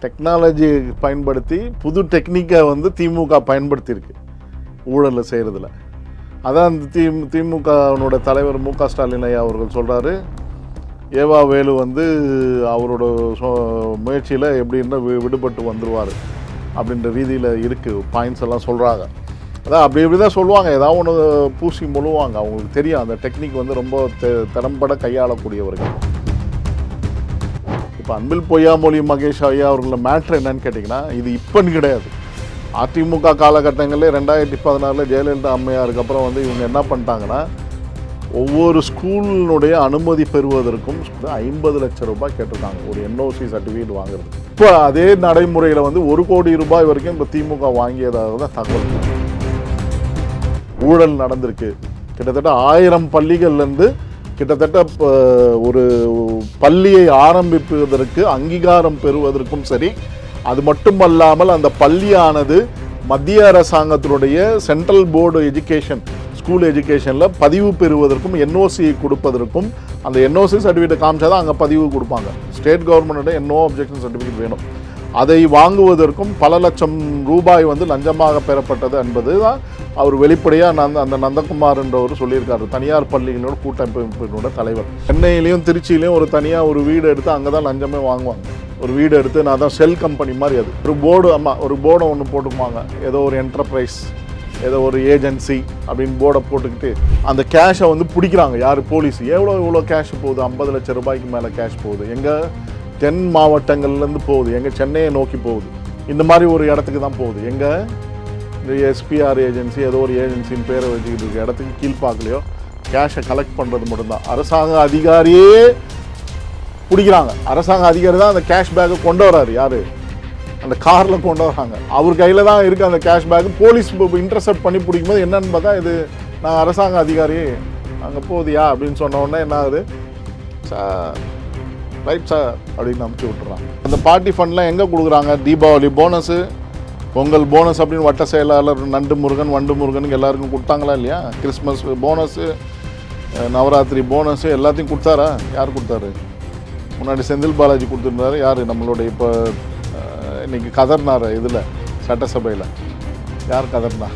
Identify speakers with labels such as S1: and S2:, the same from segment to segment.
S1: Technology பயன்படுத்தி புது டெக்னிக்கை வந்து திமுக பயன்படுத்தியிருக்கு ஊழலில் செய்கிறதுல. அதான் திமுகனோட தலைவர் மு க ஸ்டாலின் ஐயா அவர்கள் சொல்கிறாரு, ஏவா வேலு வந்து அவரோட முயற்சியில் எப்படின்னா விடுபட்டு வந்துடுவார் அப்படின்ற ரீதியில் இருக்குது. பாயிண்ட்ஸ் எல்லாம் சொல்கிறாங்க. அதான் அப்படி தான் சொல்லுவாங்க, ஏதாவது ஒன்று பூசி முழுவாங்க. அவங்களுக்கு தெரியும் அந்த டெக்னிக் வந்து ரொம்ப திறம்பட கையாளக்கூடியவர்கள். இப்போ அன்பில் பொய்யாமொழி மகேஷ் ஐயா அவர்களோட மேட்ரு என்னன்னு கேட்டிங்கன்னா, இது இப்போன்னு கிடையாது. அதிமுக காலகட்டங்களில் 2016 ஜெயலலிதா அம்மையாருக்கு அப்புறம் வந்து இவங்க என்ன பண்ணிட்டாங்கன்னா, ஒவ்வொரு ஸ்கூலினுடைய அனுமதி பெறுவதற்கும் 50 லட்சம் ரூபாய் கேட்டிருக்காங்க ஒரு NOC சர்டிஃபிகேட் வாங்குறது. இப்போ அதே நடைமுறையில் வந்து 1 கோடி ரூபாய் வரைக்கும் இப்போ திமுக வாங்கியதாக தான் தகவல். ஊழல் நடந்திருக்கு. கிட்டத்தட்ட 1000 பள்ளிகள்லேருந்து கிட்டத்தட்ட ஒரு பள்ளியை ஆரம்பிப்பதற்கு அங்கீகாரம் பெறுவதற்கும் சரி, அது மட்டுமல்லாமல் அந்த பள்ளியானது மத்திய அரசாங்கத்தினுடைய சென்ட்ரல் போர்டு எஜுகேஷன் ஸ்கூல் எஜுகேஷனில் பதிவு பெறுவதற்கும் NOC கொடுப்பதற்கும் அந்த NOC சர்டிஃபிகேட் காமிச்சா தான் அங்கே பதிவு கொடுப்பாங்க. ஸ்டேட் கவர்மெண்ட்டோட நோ அப்ஜெக்ஷன் சர்டிஃபிகேட் வேணும். அதை வாங்குவதற்கும் பல லட்சம் ரூபாய் வந்து லஞ்சமாக பெறப்பட்டது என்பது தான் அவர் வெளிப்படையாக அந்த நந்தகுமார் என்றவர் சொல்லியிருக்காரு. தனியார் பள்ளிகளோட கூட்டமைப்பினோட தலைவர். சென்னையிலையும் திருச்சியிலையும் ஒரு தனியாக ஒரு வீடு எடுத்து அங்கே தான் லஞ்சமே வாங்குவாங்க. ஒரு வீடு எடுத்து நான் தான் செல் கம்பெனி மாதிரி அது ஒரு போர்டு, ஒரு போர்டை ஒன்று போட்டுக்குவாங்க. ஏதோ ஒரு என்டர்பிரைஸ், ஏதோ ஒரு ஏஜென்சி அப்படின்னு போர்டை போட்டுக்கிட்டு அந்த கேஷை வந்து பிடிக்கிறாங்க. யார்? போலீஸ். எவ்வளோ கேஷ் போகுது? 50 லட்சம் ரூபாய்க்கு மேலே கேஷ் போகுது. எங்கள் தென் மாவட்டங்கள்லேருந்து போகுது, எங்கள் சென்னையை நோக்கி போகுது. இந்த மாதிரி ஒரு இடத்துக்கு தான் போகுது. எங்கள் இந்த SPR ஏஜென்சி, ஏதோ ஒரு ஏஜென்சின்னு பேரை வச்சுக்கிட்டு இருக்க இடத்துக்கு கீழ்பாக்கலையோ கேஷை கலெக்ட் பண்ணுறது மட்டும்தான். அரசாங்க அதிகாரியே பிடிக்கிறாங்க. அரசாங்க அதிகாரி தான் அந்த கேஷ் பேக்கை கொண்டு வராரு. யார்? அந்த காரில் கொண்டு வராங்க. அவர் கையில் தான் இருக்குது அந்த கேஷ் பேக்கு. போலீஸ் இன்டர்செப்ட் பண்ணி பிடிக்கும்போது என்னன்னு பார்த்தா, இது நான் அரசாங்க அதிகாரி அங்கே போகுதியா அப்படின்னு சொன்ன உடனே என்ன ஆகுது, சார் ரைட் சார் அப்படின்னு அமுச்சு விட்டுறாங்க. அந்த பார்ட்டி ஃபண்ட்லாம் எங்கே கொடுக்குறாங்க? தீபாவளி போனஸு, பொங்கல் போனஸ் அப்படின்னு வட்ட செயலாளர் நண்டு முருகன் வண்டு முருகனுக்கு எல்லாருக்கும் கொடுத்தாங்களா இல்லையா? கிறிஸ்மஸ் போனஸு, நவராத்திரி போனஸு எல்லாத்தையும் கொடுத்தாரா? யார் கொடுத்தாரு? முன்னாடி செந்தில் பாலாஜி கொடுத்துருந்தாரு. யார்? நம்மளுடைய இப்போ இன்றைக்கி கதர்னார் இதில் சட்டசபையில். யார் கதர்னா?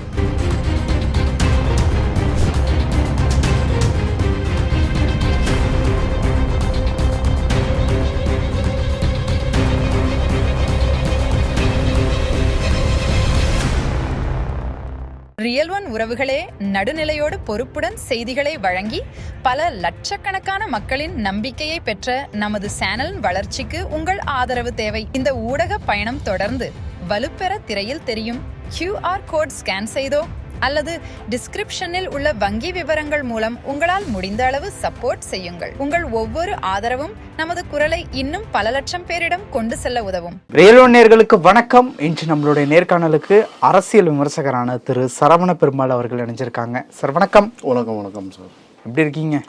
S2: ரியல் ஒன் உறவுகளே, நடுநிலையோடு பொறுப்புடன் செய்திகளை வழங்கி பல லட்சக்கணக்கான மக்களின் நம்பிக்கையை பெற்ற நமது சேனலின் வளர்ச்சிக்கு உங்கள் ஆதரவு தேவை. இந்த ஊடக பயணம் தொடர்ந்து வலுப்பெற திரையில் தெரியும் QR கோட் ஸ்கேன் செய்தோ அல்லது டிஸ்கிரிப்ஷனில் உள்ள வங்கி விவரங்கள் மூலம் உங்களால் முடிந்த அளவு சப்போர்ட் செய்யுங்கள். உங்கள் ஒவ்வொரு ஆதரவும் நமது குரலை இன்னும் பல லட்சம் பேரிடம் கொண்டு செல்ல உதவும்.
S3: ரியல் ஒன் நேயர்களுக்கு வணக்கம். இன்று நம்மளுடைய நேர்காணலுக்கு அரசியல் விமர்சகரான திரு சரவண பெருமாள் அவர்கள் இணைஞ்சிருக்காங்க. சார் வணக்கம்.
S1: வணக்கம் சார்.
S3: எப்படி இருக்கீங்க?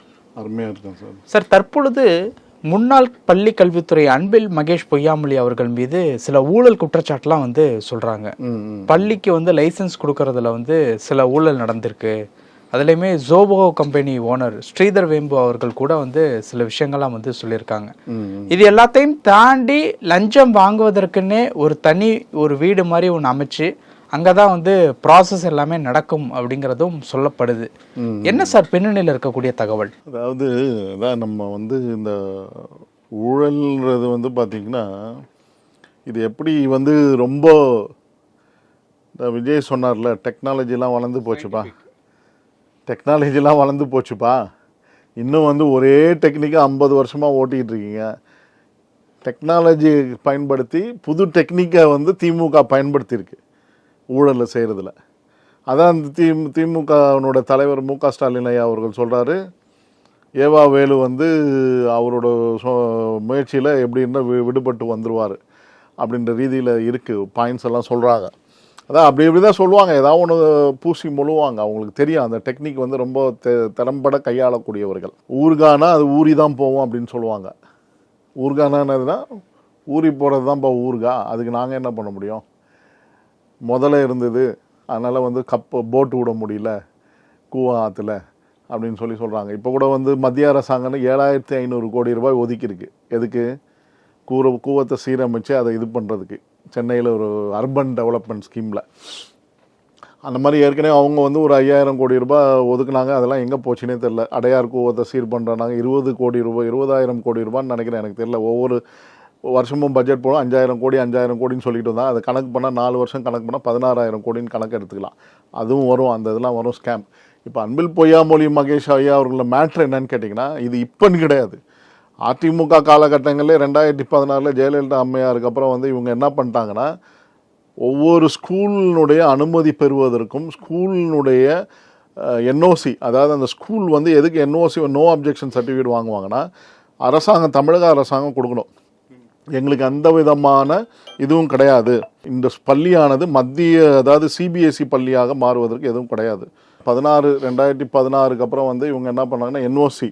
S1: அருமையாக இருக்கேன் சார்.
S3: சார், தற்பொழுது முன்னாள் பள்ளி கல்வித்துறை அன்பில் மகேஷ் பொய்யாமொழி அவர்கள் மீது சில ஊழல் குற்றச்சாட்டுலாம் வந்து சொல்றாங்க. பள்ளிக்கு வந்து லைசன்ஸ் கொடுக்கறதுல வந்து சில ஊழல் நடந்திருக்கு. அதுலேயுமே ஜோபோ கம்பெனி ஓனர் ஸ்ரீதர் வேம்பு அவர்கள் கூட வந்து சில விஷயங்கள்லாம் வந்து சொல்லியிருக்காங்க. இது எல்லாத்தையும் தாண்டி லஞ்சம் வாங்குவதற்குன்னே ஒரு வீடு மாதிரி ஒன்று அமைச்சு அங்கதான் வந்து ப்ராசஸ் எல்லாமே நடக்கும் அப்படிங்கிறதும் சொல்லப்படுது. என்ன சார் பின்னணியில் இருக்கக்கூடிய தகவல்?
S1: அதாவது அதான் நம்ம வந்து இந்த ஊழல்ன்றது வந்து பார்த்திங்கன்னா, இது எப்படி வந்து ரொம்ப விஜய் சொன்னார்ல, டெக்னாலஜிலாம் வளர்ந்து போச்சுப்பா, இன்னும் வந்து ஒரே டெக்னிக்கை 50 வருஷமாக ஓட்டிக்கிட்டு இருக்கீங்க. டெக்னாலஜி பயன்படுத்தி புது டெக்னிக்கை வந்து திமுக பயன்படுத்தியிருக்கு ஊழலில் செய்கிறதுல. அதான் திமுகனோட தலைவர் மு க ஸ்டாலின் ஐயா அவர்கள் சொல்கிறாரு, ஏவா வேலு வந்து அவரோட முயற்சியில் எப்படின்னா விடுபட்டு வந்துடுவார் அப்படின்ற ரீதியில் இருக்குது. பாயிண்ட்ஸ் எல்லாம் சொல்கிறாங்க. அதான் அப்படி தான் சொல்லுவாங்க, ஏதாவது ஒன்று பூசி முழுவாங்க. அவங்களுக்கு தெரியும் அந்த டெக்னிக் வந்து ரொம்ப திறம்பட கையாளக்கூடியவர்கள். ஊர்கானா அது ஊறி தான் போவோம் அப்படின்னு சொல்லுவாங்க. ஊர்கானானதுன்னா ஊறி போகிறது தான்ப்பா ஊர்கா, அதுக்கு நாங்கள் என்ன பண்ண முடியும்? முதல்ல இருந்தது, அதனால் வந்து போட்டு விட முடியல கூவா ஆற்றுல அப்படின்னு சொல்கிறாங்க. இப்போ கூட வந்து மத்திய அரசாங்கம் 7500 கோடி ரூபாய் ஒதுக்கியிருக்கு. எதுக்கு? கூவத்தை சீரமைச்சு அதை இது பண்ணுறதுக்கு சென்னையில் ஒரு அர்பன் டெவலப்மெண்ட் ஸ்கீமில். அந்த மாதிரி ஏற்கனவே அவங்க வந்து ஒரு 5000 கோடி ரூபாய் ஒதுக்குனாங்க. அதெல்லாம் எங்கே போச்சுன்னே தெரில. அடையார் கூவத்தை சீர் பண்ணுறாங்க 20 கோடி ரூபாய் 20,000 கோடி ரூபான்னு நினைக்கிறேன், எனக்கு தெரியல. ஒவ்வொரு வருஷமும் பட்ஜெட் போடும் 5000 கோடி 5000 கோடின்னு சொல்லிட்டு வந்தால் அதை கணக்கு பண்ணால் 4 வருஷம் கணக்கு பண்ணால் 16,000 கோடின்னு கணக்கு எடுத்துக்கலாம். அதுவும் வரும், அந்த இதெல்லாம் வரும் ஸ்கேம். இப்போ அன்பில் பொய்யாமொழி மகேஷ் ஐயா அவர்களோட மேட்ரு என்னன்னு கேட்டிங்கன்னா, இது இப்போன்னு கிடையாது. அதிமுக காலகட்டங்களில் 2016 ஜெயலலிதா அம்மையாருக்கு அப்புறம் வந்து இவங்க என்ன பண்ணிட்டாங்கன்னா, ஒவ்வொரு ஸ்கூலினுடைய அனுமதி பெறுவதற்கும் ஸ்கூலினுடைய என்ஓசி, அதாவது அந்த ஸ்கூல் வந்து எதுக்கு என்ஓசி நோ அப்ஜெக்ஷன் சர்டிஃபிகேட் வாங்குவாங்கன்னா, அரசாங்கம் தமிழக அரசாங்கம் கொடுக்கணும். எங்களுக்கு அந்த விதமான இதுவும் கிடையாது. இந்த பள்ளியானது மத்திய, அதாவது சிபிஎஸ்சி பள்ளியாக மாறுவதற்கு எதுவும் கிடையாது. 2016 அப்புறம் வந்து இவங்க என்ன பண்ணாங்கன்னா, என்ஓசி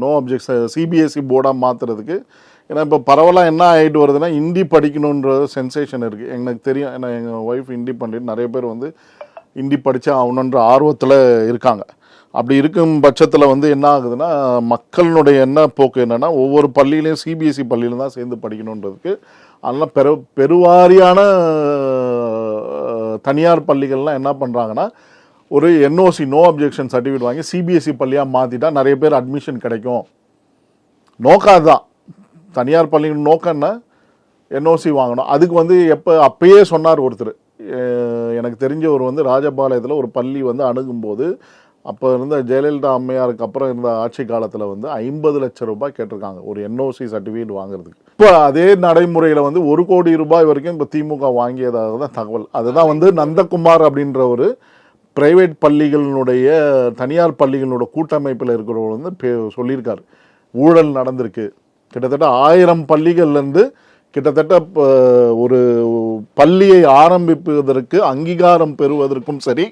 S1: நோ அப்ஜெக்ஷன் சிபிஎஸ்சி போர்டாக மாற்றுறதுக்கு. ஏன்னா இப்போ பரவலாக என்ன ஆகிட்டு வருதுன்னா, ஹிந்தி படிக்கணுன்ற சென்சேஷன் இருக்குது. எனக்கு தெரியும், ஏன்னா எங்கள் ஒய்ஃப் ஹிந்தி பண்ணிட்டு நிறைய பேர் வந்து ஹிந்தி படித்தா ஆகணுன்ற ஆர்வத்தில் இருக்காங்க. அப்படி இருக்கும் பட்சத்தில் வந்து என்ன ஆகுதுன்னா, மக்களினுடைய என்ன போக்கு என்னென்னா, ஒவ்வொரு பள்ளியிலையும் சிபிஎஸ்சி பள்ளியிலும் தான் சேர்ந்து படிக்கணுன்றதுக்கு. அதனால் பெருவாரியான தனியார் பள்ளிகள்லாம் என்ன பண்ணுறாங்கன்னா, ஒரு என்ஓசி நோ அப்ஜெக்ஷன் சர்டிஃபிகேட் வாங்கி சிபிஎஸ்சி பள்ளியாக மாற்றிட்டா நிறைய பேர் அட்மிஷன் கிடைக்கும். நோக்கம் அதுதான். தனியார் பள்ளியின் நோக்கம்னா என்ஓசி வாங்கணும். அதுக்கு வந்து அப்பயே சொன்னார் ஒருத்தர், எனக்கு தெரிஞ்சவர் வந்து ராஜபாளையத்தில் ஒரு பள்ளி வந்து அணுகும்போது, அப்போ இருந்த ஜெயலலிதா அம்மையாருக்கு அப்புறம் இருந்த ஆட்சி காலத்தில் வந்து 50 லட்சம் ரூபாய் கேட்டிருக்காங்க ஒரு என்ஓசி சர்டிஃபிகேட் வாங்குறதுக்கு. இப்போ அதே நடைமுறையில் வந்து 1 கோடி ரூபாய் வரைக்கும் இப்போ திமுக வாங்கியதாக தான் தகவல். அதுதான் வந்து நந்தகுமார் அப்படின்ற ஒரு பிரைவேட் பள்ளிகளினுடைய தனியார் பள்ளிகளோட கூட்டமைப்பில் இருக்கிறவர் வந்து சொல்லியிருக்காரு, ஊழல் நடந்திருக்கு. கிட்டத்தட்ட 1000 பள்ளிகள்லேருந்து கிட்டத்தட்ட ஒரு பள்ளியை ஆரம்பிப்பதற்கு அங்கீகாரம் பெறுவதற்கும் சரி,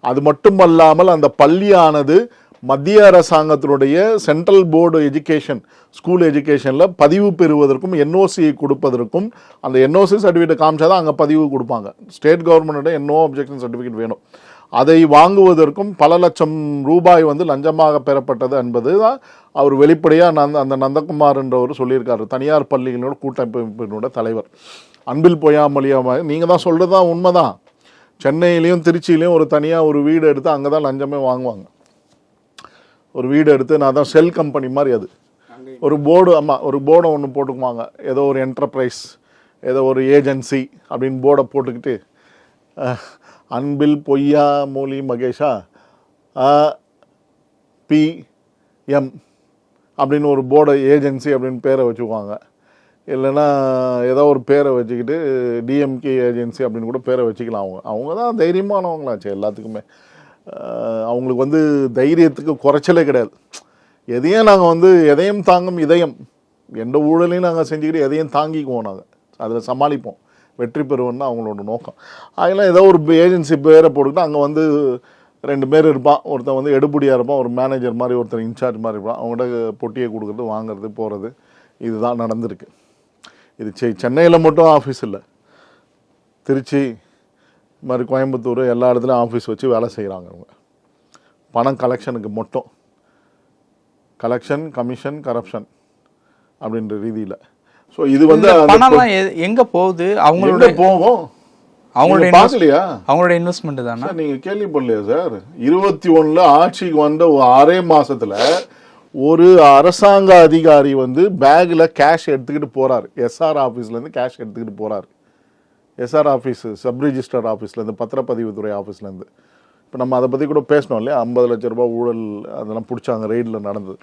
S1: அது மட்டுமல்லாமல் அந்த பள்ளியானது மத்திய அரசாங்கத்தினுடைய சென்ட்ரல் போர்டு எஜுகேஷன் ஸ்கூல் எஜுகேஷனில் பதிவு பெறுவதற்கும் என்ஓசியை கொடுப்பதற்கும், அந்த என்ஓசி சர்டிஃபிகேட் காமிச்சாதான் அங்கே பதிவு கொடுப்பாங்க. ஸ்டேட் கவர்மெண்ட்டோட நோ அப்ஜெக்ஷன் சர்டிஃபிகேட் வேணும். அதை வாங்குவதற்கும் பல லட்சம் ரூபாய் வந்து லஞ்சமாக பெறப்பட்டது என்பது தான் அவர் வெளிப்படையாக அந்த நந்தகுமார் என்றவர் சொல்லியிருக்காரு, தனியார் பள்ளிகளோட கூட்டமைப்பினோட தலைவர். அன்பில் பொய்யாமொழியாக நீங்கள் தான் சொல்கிறது தான் உண்மைதான். சென்னையிலையும் திருச்சியிலையும் ஒரு தனியாக ஒரு வீடு எடுத்து அங்கே தான் லஞ்சமே வாங்குவாங்க. ஒரு வீடு எடுத்து, நான் தான் செல் கம்பெனி மாதிரி, அது ஒரு போர்டு, ஆமாம், ஒரு போர்டை ஒன்று போட்டுக்குவாங்க, ஏதோ ஒரு என்டர்பிரைஸ் ஏதோ ஒரு ஏஜென்சி அப்படின்னு போர்டை போட்டுக்கிட்டு, அன்பில் பொய்யா மொழி மகேஷா PM அப்படின்னு ஒரு போர்டை ஏஜென்சி அப்படின்னு பேரை வச்சுக்குவாங்க. இல்லைன்னா ஏதோ ஒரு பேரை வச்சுக்கிட்டு டிஎம்கே ஏஜென்சி அப்படின்னு கூட பேரை வச்சுக்கலாம். அவங்க தான் தைரியமானவங்களாச்சு எல்லாத்துக்குமே. அவங்களுக்கு வந்து தைரியத்துக்கு குறைச்சலே கிடையாது. எதையும் நாங்கள் வந்து எதையும் தாங்கும் இதயம், எந்த ஊழலையும் நாங்கள் செஞ்சுக்கிட்டு எதையும் தாங்கிக்குவோம், நாங்கள் அதில் சமாளிப்போம், வெற்றி பெறுவோம்னு அவங்களோட நோக்கம். அதெல்லாம் ஏதோ ஒரு ஏஜென்சி பேரை போட்டுக்கிட்டு அங்கே வந்து 2 பேர் இருப்பான். ஒருத்தன் வந்து எடுபடியாக இருப்பான், ஒரு மேனேஜர் மாதிரி, ஒருத்தர் இன்சார்ஜ் மாதிரி இருப்பான். அவங்கள்ட்ட பொட்டியை கொடுக்குறது, வாங்குறது, போகிறது, இதுதான் நடந்திருக்கு. இது சென்னையில் மட்டும் ஆஃபீஸ் இல்லை, திருச்சி மாதிரி கோயம்புத்தூர் எல்லா இடத்துலையும் ஆஃபீஸ் வச்சு வேலை செய்கிறாங்க. அவங்க பணம் கலெக்ஷனுக்கு மட்டும், கலெக்ஷன் கமிஷன் கரப்ஷன் அப்படின்ற ரீதியில். ஸோ இது வந்து
S3: பணம்லாம் எங்கே போகுது, அவங்களோட போகும், அவங்களோட இன்வெஸ்ட்மெண்ட் தானே.
S1: நீங்கள் கேள்விப்படலையா சார்? 21 ஆட்சிக்கு வந்த 6 மாசத்துல ஒரு அரசாங்க அதிகாரி வந்து பேக்கில் கேஷ் எடுத்துக்கிட்டு போகிறார். SR ஆஃபீஸ்லேருந்து கேஷ் எடுத்துக்கிட்டு போகிறார். SR ஆஃபீஸ், சப் ரிஜிஸ்டர் ஆஃபீஸ்லேருந்து, பத்திரப்பதிவுத்துறை ஆஃபீஸ்லேருந்து. இப்போ நம்ம அதை பற்றி கூட பேசணும் இல்லையா? 50 லட்ச ரூபாய் ஊழல் அதெல்லாம் பிடிச்சாங்க, ரெய்டில் நடந்தது.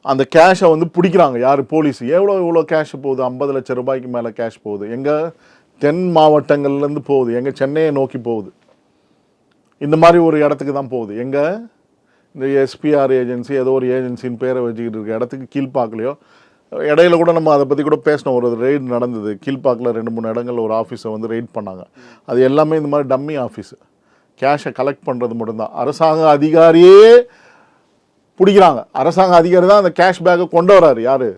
S1: அந்த கேஷை வந்து பிடிக்கிறாங்க. யார்? போலீஸ். எவ்வளோ கேஷ் போகுது? 50 லட்சம் ரூபாய்க்கு மேலே கேஷ் போகுது. எங்கள் தென் மாவட்டங்கள்லேருந்து போகுது, எங்கள் சென்னையை நோக்கி போகுது. இந்த மாதிரி ஒரு இடத்துக்கு தான் போகுது. எங்கள் இந்த SPR ஏஜென்சி ஏதோ ஒரு ஏஜென்சின்னு பேரை வச்சுக்கிட்டு இருக்க இடத்துக்கு கீழ்பாக்கலையோ, இடையில கூட நம்ம அதை பற்றி கூட பேசினோம். ஒரு ரெய்டு நடந்தது கீழ்பாக்கில், 2-3 இடங்களில் ஒரு ஆஃபீஸை வந்து ரெய்ட் பண்ணாங்க. அது எல்லாமே இந்த மாதிரி டம்மி ஆஃபீஸு, கேஷை கலெக்ட் பண்ணுறது மட்டும்தான். அரசாங்க அதிகாரியே பிடிக்கிறாங்க. அரசாங்க அதிகாரி தான் அந்த கேஷ் பேக்கை கொண்டு வராரு. யார்?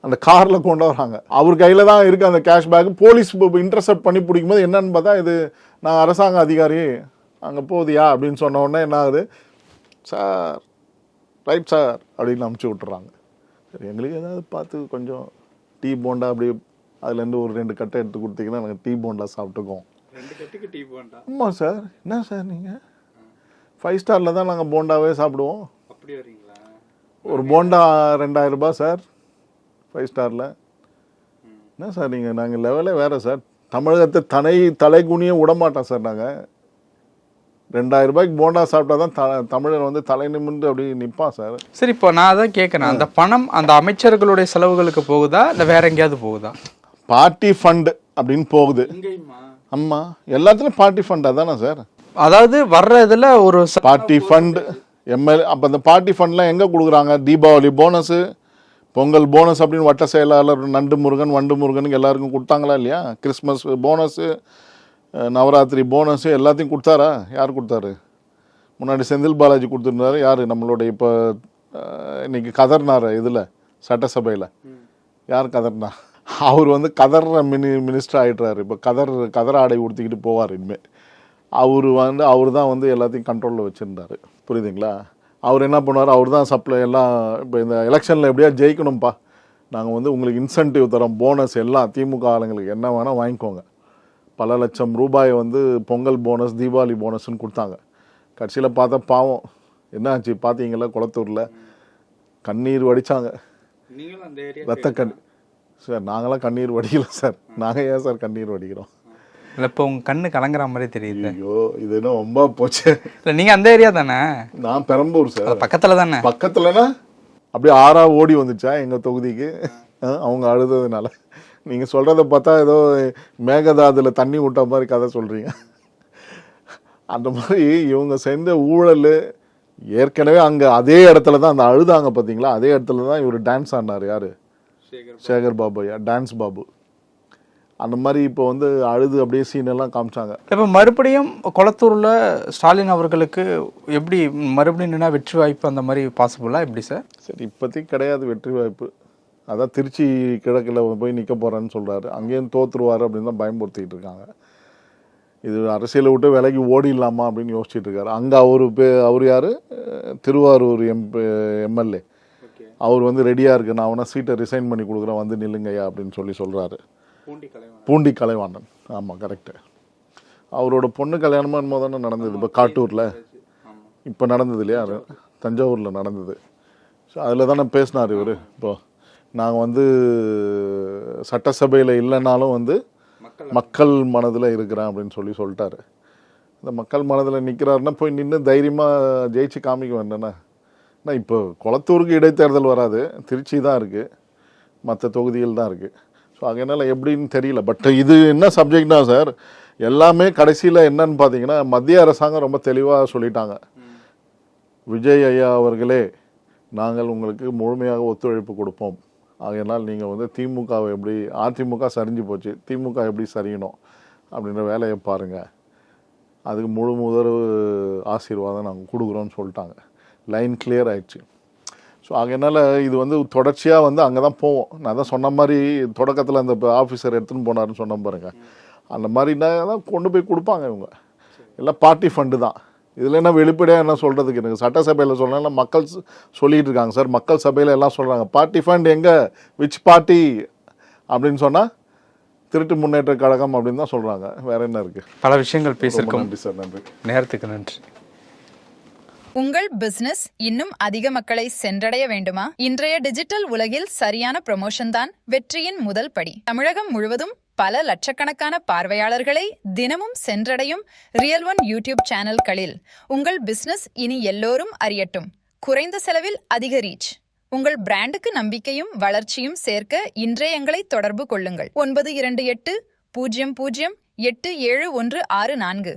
S1: அந்த காரில் கொண்டு வராங்க. அவர் கையில் தான் இருக்குது அந்த கேஷ் பேக். போலீஸ் இன்டர்செப்ட் பண்ணி பிடிக்கும்போது என்னன்னு பார்த்தா, இது நான் அரசாங்க அதிகாரி அங்கே போகுதியா அப்படின்னு சொன்ன உடனே என்ன ஆகுது, சார் ரைட் சார் அப்படின்னு அமுச்சு விட்டுறாங்க. சரி, எங்களுக்கு ஏதாவது பார்த்து கொஞ்சம் டீ போண்டா அப்படி அதுலேருந்து ஒரு 2 கட்டை எடுத்து கொடுத்தீங்கன்னா நாங்கள் டீ போண்டா சாப்பிட்டுக்குவோம்.
S3: 2 கட்டுக்கு டீ போண்டா?
S1: ஆமாம் சார். என்ன சார் நீங்கள் 5 ஸ்டாரில் தான் நாங்கள் போண்டாவே சாப்பிடுவோம்.
S3: அப்படி வரீங்களா?
S1: ஒரு போண்டா 2000 ரூபாய் சார் 5 ஸ்டாரில். என்ன சார் நீங்கள், நாங்கள் லெவலே வேறு சார். தமிழகத்தை தலைகுனியே விடமாட்டோம் சார் நாங்கள். 2000 ரூபாய்க்கு போண்டா சாப்பிட்டா தான் தமிழர் வந்து தலை நிமிர்ந்து அப்படி நிற்பான் சார்.
S3: சரி, இப்போ நான் அதான் கேட்குறேன், அந்த பணம் அந்த அமைச்சர்களுடைய செலவுகளுக்கு போகுதா இல்லை வேற எங்கேயாவது போகுதா?
S1: பார்ட்டி ஃபண்ட் அப்படின்னு போகுது. ஆமாம், எல்லாத்துலேயும் பார்ட்டி ஃபண்ட் அதானே சார்.
S3: அதாவது வர்ற இதில் ஒரு
S1: பார்ட்டி ஃபண்ட் எம்எல்ஏ. அப்போ அந்த பார்ட்டி ஃபண்ட்லாம் எங்கே கொடுக்குறாங்க? தீபாவளி போனஸு, பொங்கல் போனஸ் அப்படின்னு வட்ட செயலாளர் வண்டு முருகனுக்கு எல்லாருக்கும் கொடுத்தாங்களா இல்லையா? கிறிஸ்மஸ் போனஸு, நவராத்திரி போனஸு எல்லாத்தையும் கொடுத்தாரா? யார் கொடுத்தாரு? முன்னாடி செந்தில் பாலாஜி கொடுத்துருந்தாரு. யார் நம்மளுடைய இப்போ இன்னைக்கு கதர்னார் இதில் சட்டசபையில் யார் கதர்னா? அவர் வந்து கதற மினிஸ்டர் ஆகிடுறாரு. இப்போ கதர் ஆடை உடுத்திக்கிட்டு போவார் இனிமேல். அவர் தான் வந்து எல்லாத்தையும் கண்ட்ரோலில் வச்சுருந்தார். புரியுதுங்களா? அவர் என்ன பண்ணுவார்? அவர் தான் சப்ளை எல்லாம். இப்போ இந்த எலெக்ஷனில் எப்படியா ஜெயிக்கணும்ப்பா, நாங்கள் வந்து உங்களுக்கு இன்சென்டிவ் தரோம், போனஸ் எல்லாம் திமுக ஆளுங்களுக்கு என்ன வேணால் வாங்கிக்கோங்க. பல லட்சம் ரூபாய் வந்து பொங்கல் போனஸ், தீபாவளி போனஸ்ன்னு கொடுத்தாங்க. கடைசியில் பார்த்தா பாவம் என்ன ஆச்சு பார்த்தீங்களா? குளத்தூரில் கண்ணீர் வடித்தாங்க. ரத்த கண்ணீர் சார். நாங்களாம் கண்ணீர் வடிக்கல சார். நாங்கள் ஏன் சார் கண்ணீர் வடிக்கிறோம்?
S3: இல்லை, இப்போ உங்கள் கண்ணு கலங்குற மாதிரி தெரியுது.
S1: ஐயோ, இது என்ன ரொம்ப போச்சு.
S3: இல்லை, நீங்கள் அந்த ஏரியா தானே?
S1: நான் பெரம்பூர் சார்.
S3: பக்கத்தில் தானே?
S1: பக்கத்துலனா அப்படியே ஆறா ஓடி வந்துச்சா எங்கள் தொகுதிக்கு அவங்க அழுததுனால? நீங்கள் சொல்கிறத பார்த்தா ஏதோ மேகதாதுல தண்ணி விட்ட மாதிரி கதை சொல்கிறீங்க. அந்த மாதிரி இவங்க செஞ்ச ஊழல் ஏற்கனவே அங்கே அதே இடத்துல தான் அந்த அழுதாங்க பார்த்தீங்களா? அதே இடத்துல தான் இவர் டான்ஸ் ஆடினார். யார்? சேகர் பாபு. டான்ஸ் பாபு. அந்த மாதிரி இப்போ வந்து அழுது அப்படியே சீனெல்லாம் காமிச்சாங்க.
S3: இப்போ மறுபடியும் குளத்தூரில் ஸ்டாலின் அவர்களுக்கு எப்படி மறுபடியும் நின்னா வெற்றி வாய்ப்பு அந்த மாதிரி பாசிபிளா எப்படி சார்?
S1: சரி, இப்போதைக்கு கிடையாது வெற்றி வாய்ப்பு. அதான் திருச்சி கிழக்கில் போய் நிற்க போகிறேன்னு சொல்கிறாரு. அங்கேயும் தோற்றுருவார் அப்படின்னு தான் பயன்படுத்திக்கிட்டு இருக்காங்க. இது அரசியலை விட்டு விலகி ஓடிடலாமா அப்படின்னு யோசிச்சுட்டு இருக்காரு. அங்கே அவர் யார்? திருவாரூர் எம்எல்ஏ. அவர் வந்து ரெடியாக இருக்கு, நான் அவனை சீட்டை ரிசைன் பண்ணி கொடுக்குறேன், வந்து நில்லுங்கய்யா அப்படின்னு சொல்கிறாரு. பூண்டி கலைவாணன். ஆமாம், கரெக்டு. அவரோட பொண்ணு கல்யாணமாக என்னமோ தானே நடந்தது இப்போ காட்டூரில். இப்போ நடந்தது இல்லையா? தஞ்சாவூரில் நடந்தது. ஸோ அதில் தானே பேசினார் இவர். இப்போ நாங்கள் வந்து சட்டசபையில் இல்லைனாலும் வந்து மக்கள் மனதில் இருக்கிறேன் அப்படின்னு சொல்லிட்டாரு. இந்த மக்கள் மனதில் நிற்கிறாருன்னா போய் நின்று தைரியமாக ஜெயிச்சு காமிக்க வேண்டானே. ஆனால் இப்போ குளத்தூருக்கு இடைத்தேர்தல் வராது, திருச்சி தான் இருக்குது, மற்ற தொகுதிகள் தான் இருக்குது. ஸோ அதனால் எப்படின்னு தெரியல. பட் இது என்ன சப்ஜெக்ட்னா சார், எல்லாமே கடைசியில் என்னன்னு பார்த்தீங்கன்னா மத்திய அரசாங்கம் ரொம்ப தெளிவாக சொல்லிட்டாங்க. விஜய் ஐயா அவர்களே, நாங்கள் உங்களுக்கு முழுமையாக ஒத்துழைப்பு கொடுப்போம். ஆகையினால் நீங்கள் வந்து திமுகவை எப்படி, அதிமுக சரிஞ்சு போச்சு, திமுக எப்படி சரியணும் அப்படின்ற வேலையை பாருங்கள், அதுக்கு முழு முதல் ஆசீர்வாதம் நாங்கள் கொடுக்குறோன்னு சொல்லிட்டாங்க. லைன் கிளியர் ஆயிடுச்சு. ஸோ அதனால் இது வந்து தொடர்ச்சியாக வந்து அங்கே தான் போவோம். நான் தான் சொன்ன மாதிரி தொடக்கத்தில் அந்த ஆஃபீஸர் எடுத்துன்னு போனாருன்னு சொன்ன பாருங்க, அந்த மாதிரினா தான் கொண்டு போய் கொடுப்பாங்க இவங்க. எல்லாம் பார்ட்டி ஃபண்டு தான். இதில் என்ன வெளிப்படையாக என்ன சொல்கிறதுக்கு எனக்கு சட்டசபையில் சொல்லலாம், மக்கள் சொல்லிகிட்டு இருக்காங்க சார். மக்கள் சபையில் எல்லாம் சொல்கிறாங்க பார்ட்டி ஃபண்ட் எங்கே, விச் பார்ட்டி அப்படின்னு சொன்னால் திருட்டு முன்னேற்ற கழகம் அப்படின்னு தான் சொல்கிறாங்க. வேற என்ன இருக்குது?
S3: பல விஷயங்கள் பேசியிருக்கோம்.
S1: நன்றி சார். நன்றி.
S3: நேரத்துக்கு நன்றி.
S2: உங்கள் பிசினஸ் இன்னும் அதிக மக்களை சென்றடைய வேண்டுமா? இன்றைய டிஜிட்டல் உலகில் சரியான ப்ரமோஷன் தான் வெற்றியின் முதல் படி. தமிழகம் முழுவதும் பல லட்சக்கணக்கான பார்வையாளர்களை தினமும் சென்றடையும் ரியல் ஒன் யூடியூப் சேனல்களில் உங்கள் பிசினஸ் இனி எல்லோரும் அறியட்டும். குறைந்த செலவில் அதிக ரீச். உங்கள் பிராண்டுக்கு நம்பிக்கையும் வளர்ச்சியும் சேர்க்க இன்றே எங்களை தொடர்பு கொள்ளுங்கள். 9280087164.